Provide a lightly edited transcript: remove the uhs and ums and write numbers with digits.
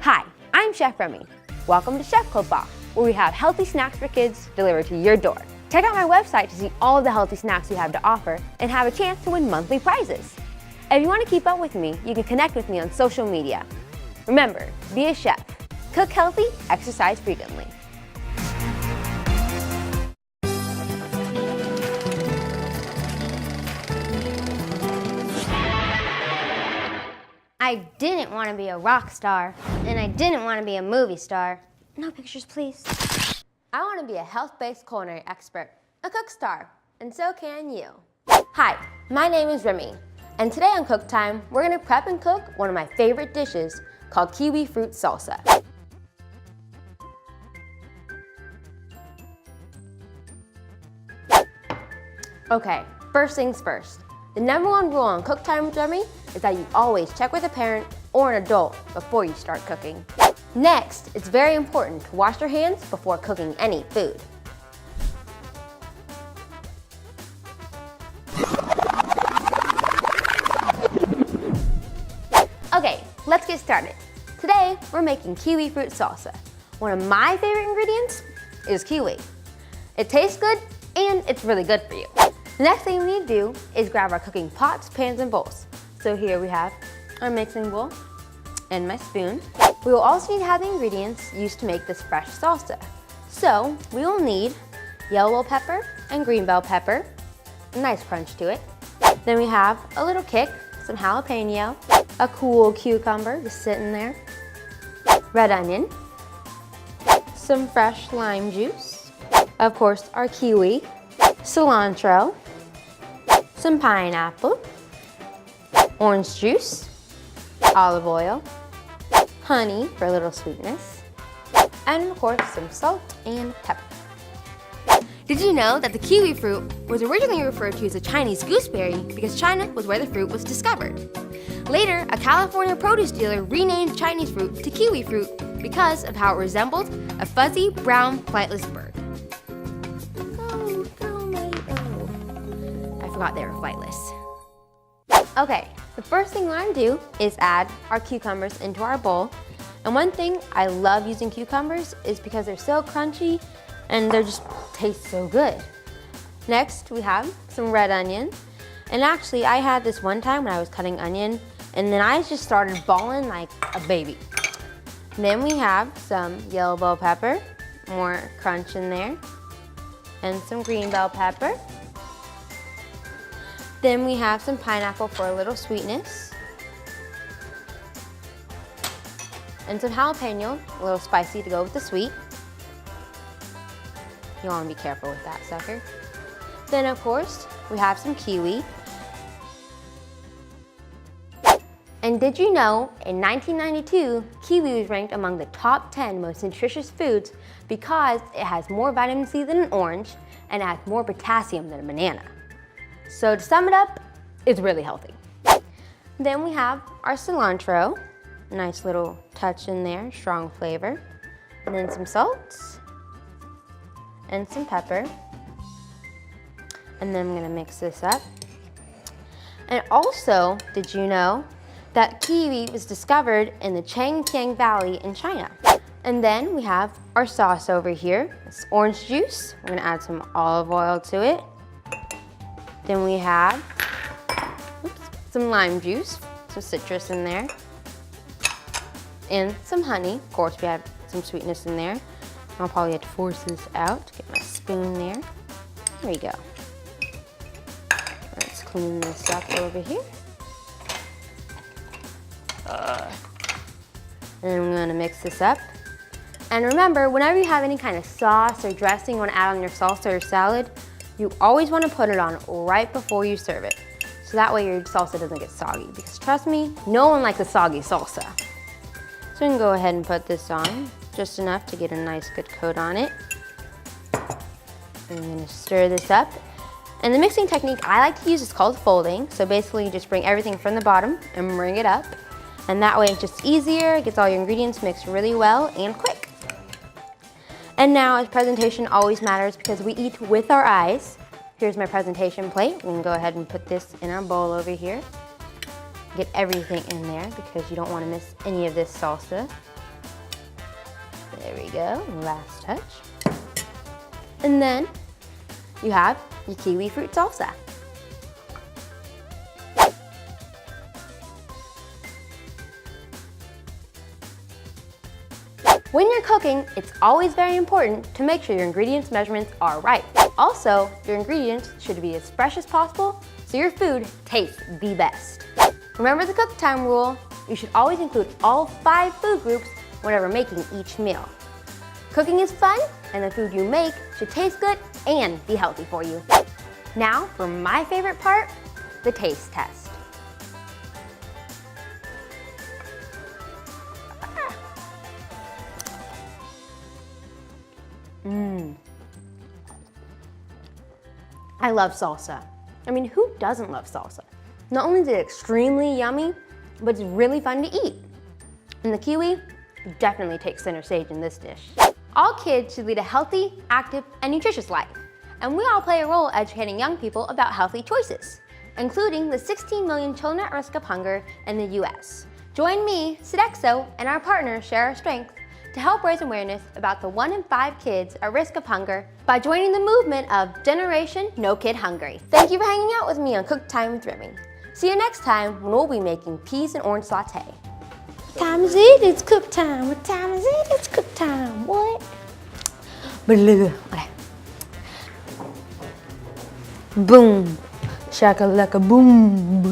Hi, I'm Chef Remy. Welcome to Chef Club Box, where we have healthy snacks for kids delivered to your door. Check out my website to see all of the healthy snacks we have to offer and have a chance to win monthly prizes. If you want to keep up with me, you can connect with me on social media. Remember, be a chef. Cook healthy, exercise frequently. I didn't want to be a rock star, and I didn't want to be a movie star. No pictures, please. I want to be a health-based culinary expert, a cook star, and so can you. Hi, my name is Remy, and today on Cook Time, we're going to prep and cook one of my favorite dishes called kiwi fruit salsa. Okay, first things first. The number one rule on Cook Time with Remy is that you always check with a parent or an adult before you start cooking. Next, it's very important to wash your hands before cooking any food. Okay, let's get started. Today, we're making kiwi fruit salsa. One of my favorite ingredients is kiwi. It tastes good and it's really good for you. The next thing we need to do is grab our cooking pots, pans, and bowls. So here we have our mixing bowl and my spoon. We will also need to have the ingredients used to make this fresh salsa. So we will need yellow bell pepper and green bell pepper, a nice crunch to it. Then we have a little kick, some jalapeno, a cool cucumber just sitting there, red onion, some fresh lime juice, of course our kiwi, cilantro, some pineapple, orange juice, olive oil, honey for a little sweetness, and of course some salt and pepper. Did you know that the kiwi fruit was originally referred to as a Chinese gooseberry because China was where the fruit was discovered? Later, a California produce dealer renamed Chinese fruit to kiwi fruit because of how it resembled a fuzzy brown flightless bird. I forgot they were flightless. Okay, the first thing we're gonna do is add our cucumbers into our bowl. And one thing I love using cucumbers is because they're so crunchy and they just taste so good. Next, we have some red onion. And actually, I had this one time when I was cutting onion and then I just started bawling like a baby. Then we have some yellow bell pepper, more crunch in there, and some green bell pepper. Then we have some pineapple for a little sweetness. And some jalapeno, a little spicy to go with the sweet. You want to be careful with that sucker. Then of course, we have some kiwi. And did you know, in 1992, kiwi was ranked among the top 10 most nutritious foods because it has more vitamin C than an orange and it has more potassium than a banana. So to sum it up, it's really healthy. Then we have our cilantro, nice little touch in there, strong flavor. And then some salt and some pepper. And then I'm gonna mix this up. And also, did you know that kiwi was discovered in the Changjiang Valley in China? And then we have our sauce over here. It's orange juice. We're gonna add some olive oil to it. Then we have some lime juice, some citrus in there, and some honey. Of course, we have some sweetness in there. I'll probably have to force this out to get my spoon there. There we go. Let's clean this up over here. And I'm gonna mix this up. And remember, whenever you have any kind of sauce or dressing you wanna add on your salsa or salad, you always wanna put it on right before you serve it. So that way your salsa doesn't get soggy. Because trust me, no one likes a soggy salsa. So we can go ahead and put this on, just enough to get a nice good coat on it. I'm gonna stir this up. And the mixing technique I like to use is called folding. So basically you just bring everything from the bottom and bring it up. And that way it's just easier, it gets all your ingredients mixed really well and quick. And now, as presentation always matters because we eat with our eyes. Here's my presentation plate. We can go ahead and put this in our bowl over here. Get everything in there because you don't want to miss any of this salsa. There we go, last touch. And then you have your kiwi fruit salsa. When you're cooking, it's always very important to make sure your ingredients measurements are right. Also, your ingredients should be as fresh as possible so your food tastes the best. Remember the cook time rule. You should always include all 5 food groups whenever making each meal. Cooking is fun, and the food you make should taste good and be healthy for you. Now for my favorite part, the taste test. I love salsa. I mean, who doesn't love salsa? Not only is it extremely yummy, but it's really fun to eat. And the kiwi definitely takes center stage in this dish. All kids should lead a healthy, active, and nutritious life. And we all play a role educating young people about healthy choices, including the 16 million children at risk of hunger in the US. Join me, Sodexo, and our partners Share Our Strength to help raise awareness about the 1 in 5 kids at risk of hunger by joining the movement of Generation No Kid Hungry. Thank you for hanging out with me on Cook Time with Remy. See you next time when we'll be making peas and orange saute. What time is it? It's cook time. What time is it? It's cook time. What? Okay. Boom. Shakalaka boom.